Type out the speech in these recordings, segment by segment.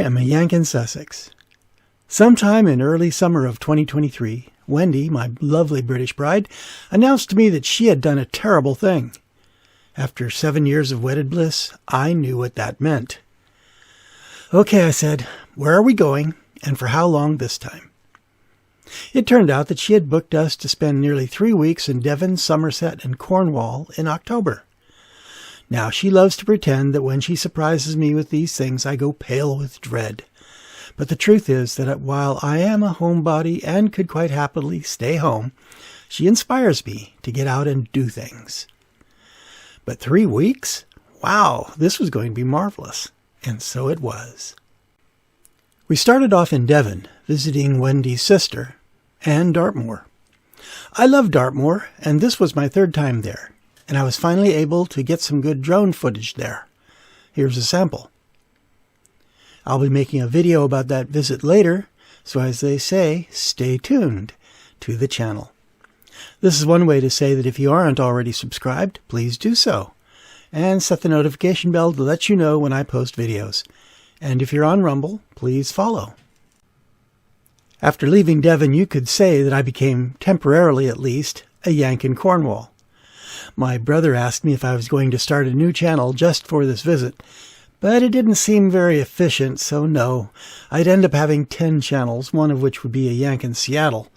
am a Yank in Sussex. Sometime in early summer of 2023, Wendy, my lovely British bride, announced to me that she had done a terrible thing. After 7 years of wedded bliss, I knew what that meant. Okay, I said, where are we going, and for how long this time? It turned out that she had booked us to spend nearly 3 weeks in Devon, Somerset, and Cornwall in October. Now, she loves to pretend that when she surprises me with these things, I go pale with dread. But the truth is that while I am a homebody and could quite happily stay home, she inspires me to get out and do things. But 3 weeks? Wow, this was going to be marvelous. And so it was. We started off in Devon, visiting Wendy's sister, and Dartmoor. I love Dartmoor, and this was my 3rd time there, and I was finally able to get some good drone footage there. Here's a sample. I'll be making a video about that visit later, so as they say, stay tuned to the channel. This is one way to say that if you aren't already subscribed, please do so, and set the notification bell to let you know when I post videos. And if you're on Rumble, please follow. After leaving Devon, you could say that I became, temporarily at least, a Yank in Cornwall. My brother asked me if I was going to start a new channel just for this visit, but it didn't seem very efficient, so no. I'd end up having 10 channels, one of which would be a Yank in Seattle.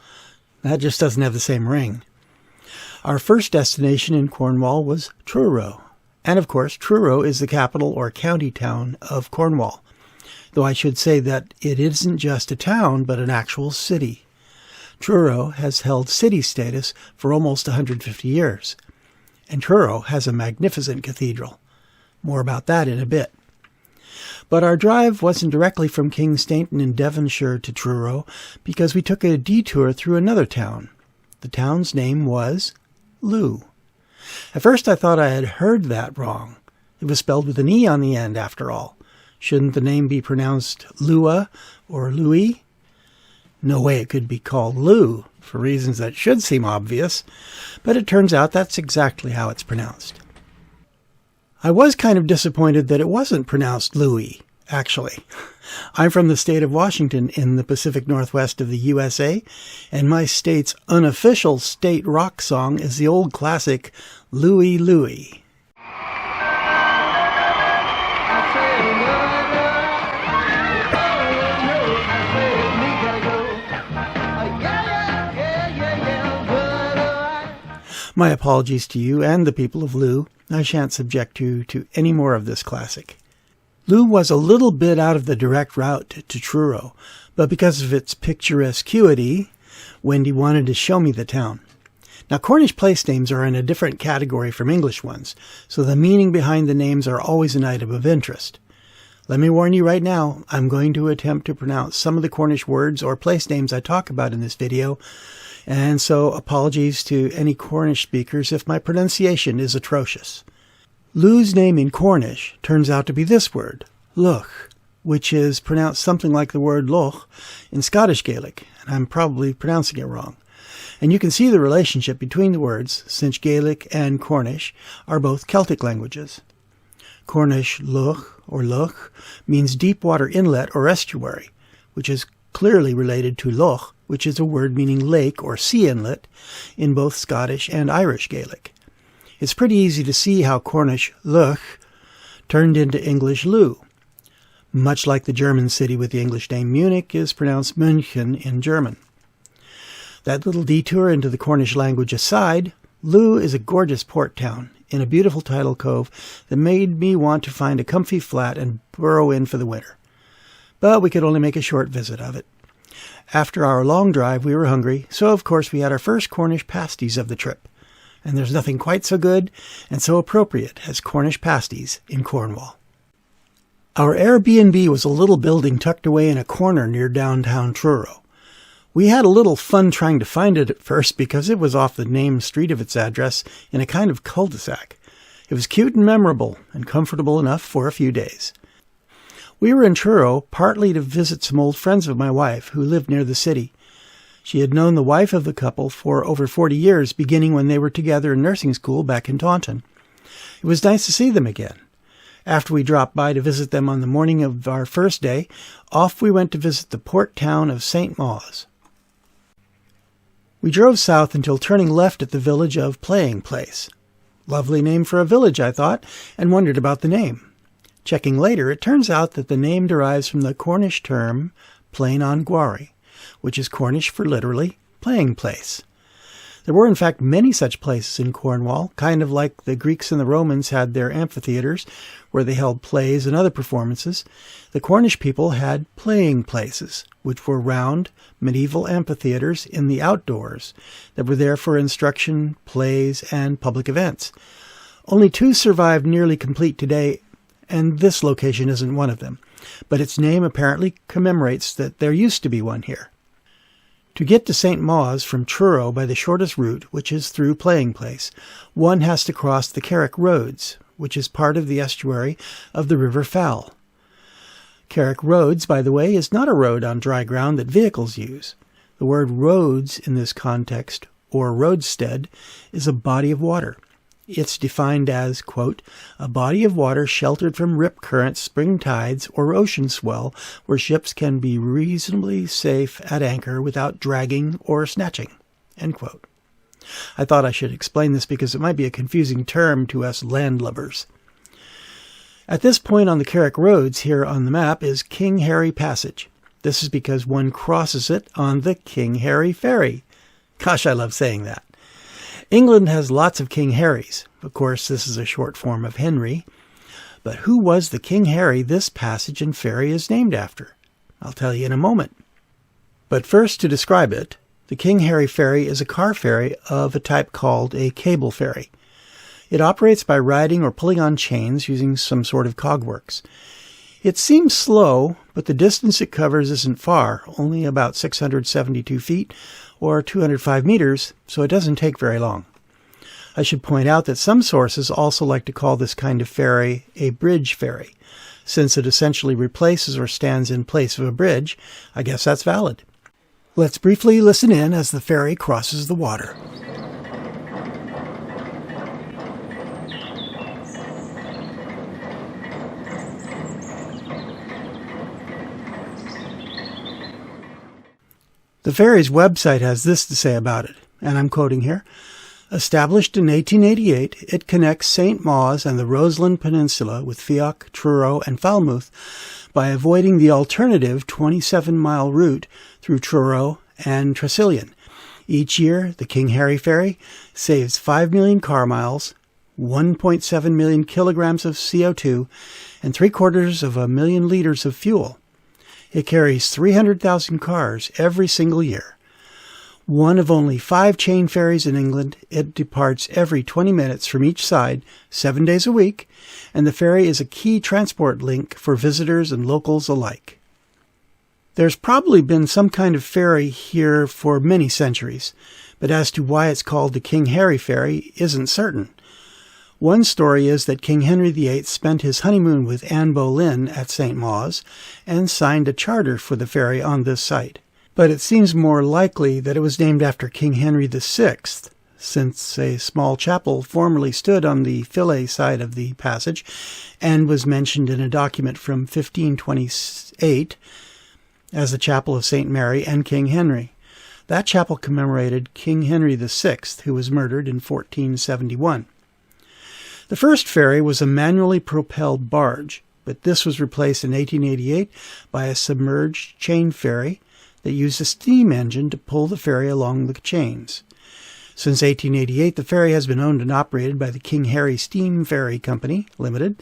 That just doesn't have the same ring. Our first destination in Cornwall was Truro. And of course, Truro is the capital or county town of Cornwall. Though I should say that it isn't just a town, but an actual city. Truro has held city status for almost 150 years. And Truro has a magnificent cathedral. More about that in a bit. But our drive wasn't directly from Kingstainton in Devonshire to Truro, because we took a detour through another town. The town's name was Looe. At first I thought I had heard that wrong. It was spelled with an E on the end, after all. Shouldn't the name be pronounced Lua or Louis? No way it could be called Looe, for reasons that should seem obvious, but it turns out that's exactly how it's pronounced. I was kind of disappointed that it wasn't pronounced Louis, actually. I'm from the state of Washington in the Pacific Northwest of the USA, and my state's unofficial state rock song is the old classic Louie Louie. My apologies to you and the people of Looe. I shan't subject you to any more of this classic. Looe was a little bit out of the direct route to Truro, but because of its picturesqueity, Wendy wanted to show me the town. Now, Cornish place names are in a different category from English ones, so the meaning behind the names are always an item of interest. Let me warn you right now, I'm going to attempt to pronounce some of the Cornish words or place names I talk about in this video, and so apologies to any Cornish speakers if my pronunciation is atrocious. Looe's name in Cornish turns out to be this word, Loch, which is pronounced something like the word Loch in Scottish Gaelic, and I'm probably pronouncing it wrong. And you can see the relationship between the words, since Gaelic and Cornish are both Celtic languages. Cornish Loch or Loch means deep water inlet or estuary, which is clearly related to Loch, which is a word meaning lake or sea inlet in both Scottish and Irish Gaelic. It's pretty easy to see how Cornish Loch turned into English Looe. Much like the German city with the English name Munich is pronounced München in German. That little detour into the Cornish language aside, Looe is a gorgeous port town in a beautiful tidal cove that made me want to find a comfy flat and burrow in for the winter. But we could only make a short visit of it. After our long drive, we were hungry, so of course we had our first Cornish pasties of the trip. And there's nothing quite so good and so appropriate as Cornish pasties in Cornwall. Our Airbnb was a little building tucked away in a corner near downtown Truro. We had a little fun trying to find it at first because it was off the named street of its address in a kind of cul-de-sac. It was cute and memorable and comfortable enough for a few days. We were in Truro partly to visit some old friends of my wife who lived near the city. She had known the wife of the couple for over 40 years, beginning when they were together in nursing school back in Taunton. It was nice to see them again. After we dropped by to visit them on the morning of our first day, off we went to visit the port town of St Mawes. We drove south until turning left at the village of Playing Place. Lovely name for a village, I thought, and wondered about the name. Checking later, it turns out that the name derives from the Cornish term plain on Gwarry, which is Cornish for literally playing place. There were in fact many such places in Cornwall, kind of like the Greeks and the Romans had their amphitheaters where they held plays and other performances. The Cornish people had playing places, which were round, medieval amphitheaters in the outdoors that were there for instruction, plays, and public events. Only 2 survive nearly complete today, and this location isn't one of them, but its name apparently commemorates that there used to be one here. To get to St Mawes from Truro by the shortest route, which is through Playing Place, one has to cross the Carrick Roads, which is part of the estuary of the River Faull. Carrick Roads, by the way, is not a road on dry ground that vehicles use. The word roads in this context, or roadstead, is a body of water. It's defined as, quote, a body of water sheltered from rip currents, spring tides, or ocean swell, where ships can be reasonably safe at anchor without dragging or snatching, end quote. I thought I should explain this because it might be a confusing term to us landlubbers. At this point on the Carrick Roads here on the map is King Harry Passage. This is because one crosses it on the King Harry Ferry. Gosh, I love saying that. England has lots of King Harrys. Of course, this is a short form of Henry. But who was the King Harry this passage and ferry is named after? I'll tell you in a moment. But first, to describe it, the King Harry Ferry is a car ferry of a type called a cable ferry. It operates by riding or pulling on chains using some sort of cogworks. It seems slow, but the distance it covers isn't far, only about 672 feet or 205 meters, so it doesn't take very long. I should point out that some sources also like to call this kind of ferry a bridge ferry. Since it essentially replaces or stands in place of a bridge, I guess that's valid. Let's briefly listen in as the ferry crosses the water. The ferry's website has this to say about it, and I'm quoting here. Established in 1888, it connects St Mawes and the Roseland Peninsula with Fiach, Truro, and Falmouth by avoiding the alternative 27-mile route through Truro and Tresillian. Each year, the King Harry Ferry saves 5 million car miles, 1.7 million kilograms of CO2, and 750,000 liters of fuel. It carries 300,000 cars every single year. One of only 5 chain ferries in England, it departs every 20 minutes from each side, 7 days a week, and the ferry is a key transport link for visitors and locals alike. There's probably been some kind of ferry here for many centuries, but as to why it's called the King Harry Ferry isn't certain. One story is that King Henry VIII spent his honeymoon with Anne Boleyn at St Mawes and signed a charter for the ferry on this site. But it seems more likely that it was named after King Henry VI, since a small chapel formerly stood on the Filley side of the passage and was mentioned in a document from 1528 as the Chapel of St Mary and King Henry. That chapel commemorated King Henry VI, who was murdered in 1471. The first ferry was a manually propelled barge, but this was replaced in 1888 by a submerged chain ferry that used a steam engine to pull the ferry along the chains. Since 1888, the ferry has been owned and operated by the King Harry Steam Ferry Company, Limited.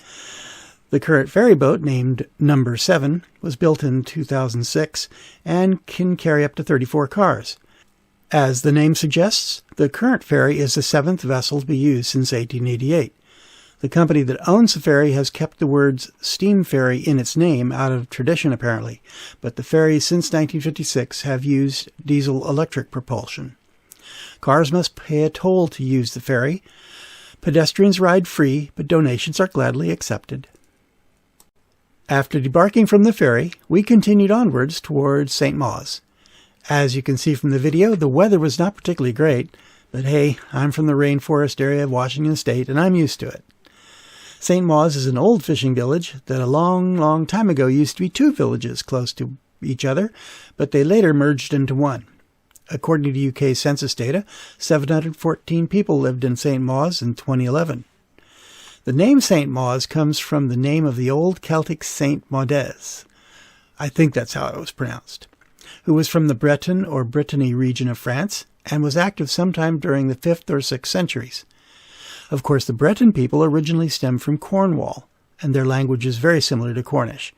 The current ferry boat, named Number 7, was built in 2006 and can carry up to 34 cars. As the name suggests, the current ferry is the 7th vessel to be used since 1888. The company that owns the ferry has kept the words steam ferry in its name out of tradition apparently, but the ferries since 1956 have used diesel-electric propulsion. Cars must pay a toll to use the ferry. Pedestrians ride free, but donations are gladly accepted. After debarking from the ferry, we continued onwards towards St Mawes. As you can see from the video, the weather was not particularly great, but hey, I'm from the rainforest area of Washington State and I'm used to it. St Mawes is an old fishing village that a long, long time ago used to be two villages close to each other, but they later merged into one. According to UK census data, 714 people lived in St Mawes in 2011. The name St Mawes comes from the name of the old Celtic St Mawes, I think that's how it was pronounced, who was from the Breton or Brittany region of France and was active sometime during the 5th or 6th centuries. Of course, the Breton people originally stemmed from Cornwall, and their language is very similar to Cornish.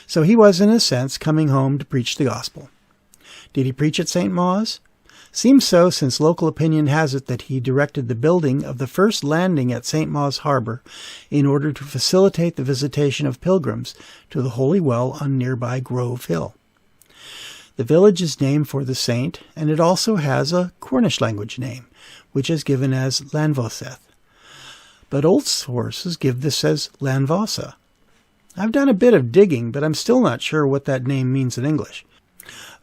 So he was, in a sense, coming home to preach the gospel. Did he preach at St Mawes? Seems so, since local opinion has it that he directed the building of the first landing at St Mawes Harbour in order to facilitate the visitation of pilgrims to the Holy Well on nearby Grove Hill. The village is named for the saint, and it also has a Cornish language name, which is given as Llanvoseth. But old sources give this as Llanfossa. I've done a bit of digging, but I'm still not sure what that name means in English.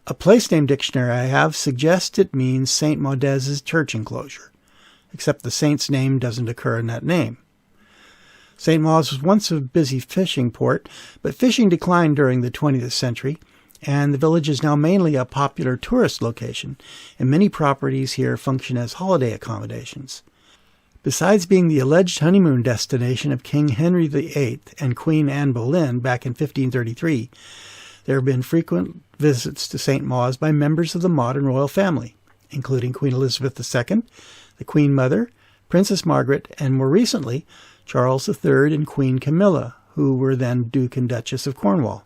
A place name dictionary I have suggests it means St. Mawes' church enclosure, except the saint's name doesn't occur in that name. St. Mawes was once a busy fishing port, but fishing declined during the 20th century, and the village is now mainly a popular tourist location, and many properties here function as holiday accommodations. Besides being the alleged honeymoon destination of King Henry VIII and Queen Anne Boleyn back in 1533, there have been frequent visits to St. Mawes by members of the modern royal family, including Queen Elizabeth II, the Queen Mother, Princess Margaret, and more recently, Charles III and Queen Camilla, who were then Duke and Duchess of Cornwall.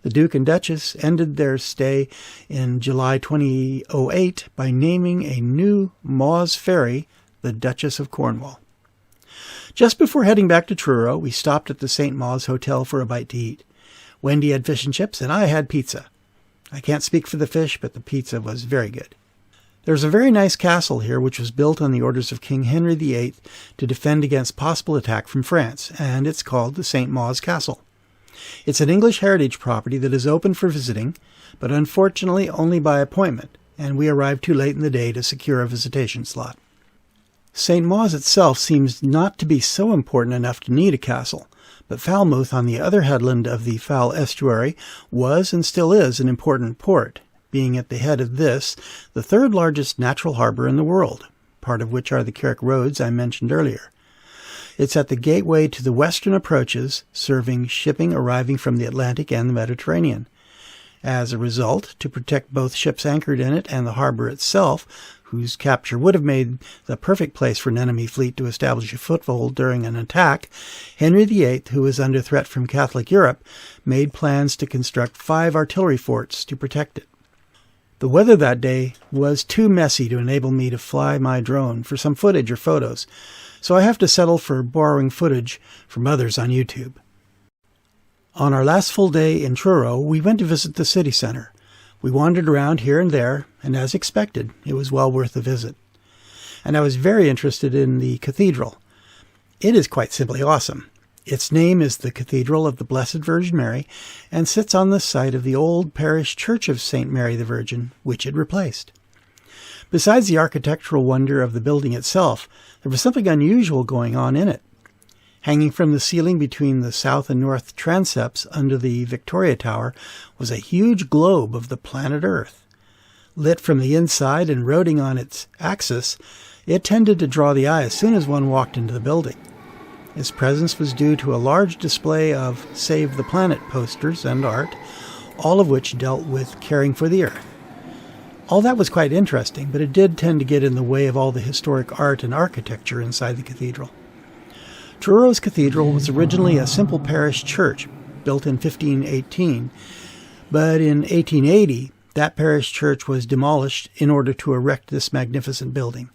The Duke and Duchess ended their stay in July 2008 by naming a new Mawes Ferry the Duchess of Cornwall. Just before heading back to Truro, we stopped at the St. Mawes Hotel for a bite to eat. Wendy had fish and chips, and I had pizza. I can't speak for the fish, but the pizza was very good. There's a very nice castle here, which was built on the orders of King Henry VIII to defend against possible attack from France, and it's called the St Mawes Castle. It's an English heritage property that is open for visiting, but unfortunately only by appointment, and we arrived too late in the day to secure a visitation slot. St Mawes itself seems not to be so important enough to need a castle, but Falmouth, on the other headland of the Faull estuary, was and still is an important port, being at the head of this, the third largest natural harbour in the world, part of which are the Carrick roads I mentioned earlier. It's at the gateway to the western approaches, serving shipping arriving from the Atlantic and the Mediterranean. As a result, to protect both ships anchored in it and the harbour itself, whose capture would have made the perfect place for an enemy fleet to establish a foothold during an attack, Henry VIII, who was under threat from Catholic Europe, made plans to construct 5 artillery forts to protect it. The weather that day was too messy to enable me to fly my drone for some footage or photos, so I have to settle for borrowing footage from others on YouTube. On our last full day in Truro, we went to visit the city centre. We wandered around here and there, and as expected, it was well worth the visit. And I was very interested in the cathedral. It is quite simply awesome. Its name is the Cathedral of the Blessed Virgin Mary, and sits on the site of the old parish church of St. Mary the Virgin, which it replaced. Besides the architectural wonder of the building itself, there was something unusual going on in it. Hanging from the ceiling between the south and north transepts under the Victoria Tower was a huge globe of the planet Earth. Lit from the inside and rotating on its axis, it tended to draw the eye as soon as one walked into the building. Its presence was due to a large display of Save the Planet posters and art, all of which dealt with caring for the Earth. All that was quite interesting, but it did tend to get in the way of all the historic art and architecture inside the cathedral. Truro's cathedral was originally a simple parish church, built in 1518, but in 1880 that parish church was demolished in order to erect this magnificent building.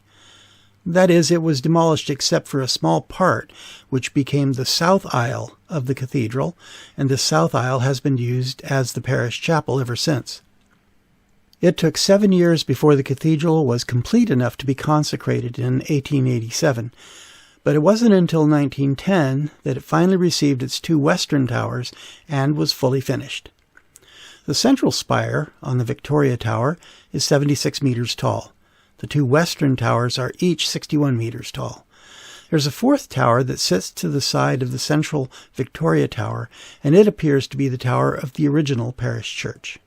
That is, it was demolished except for a small part, which became the south aisle of the cathedral, and the south aisle has been used as the parish chapel ever since. It took 7 years before the cathedral was complete enough to be consecrated in 1887, but it wasn't until 1910 that it finally received its 2 western towers and was fully finished. The central spire on the Victoria Tower is 76 meters tall. The 2 western towers are each 61 meters tall. There's a fourth tower that sits to the side of the central Victoria Tower, and it appears to be the tower of the original parish church.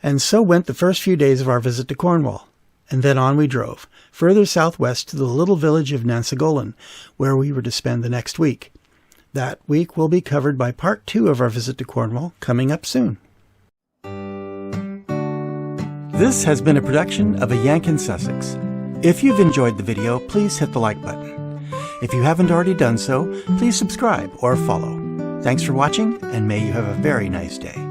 And so went the first few days of our visit to Cornwall, and then on we drove, further southwest to the little village of Nansagolan, where we were to spend the next week. That week will be covered by part 2 of our visit to Cornwall, coming up soon. This has been a production of a Yank in Sussex. If you've enjoyed the video, please hit the like button. If you haven't already done so, please subscribe or follow. Thanks for watching, and may you have a very nice day.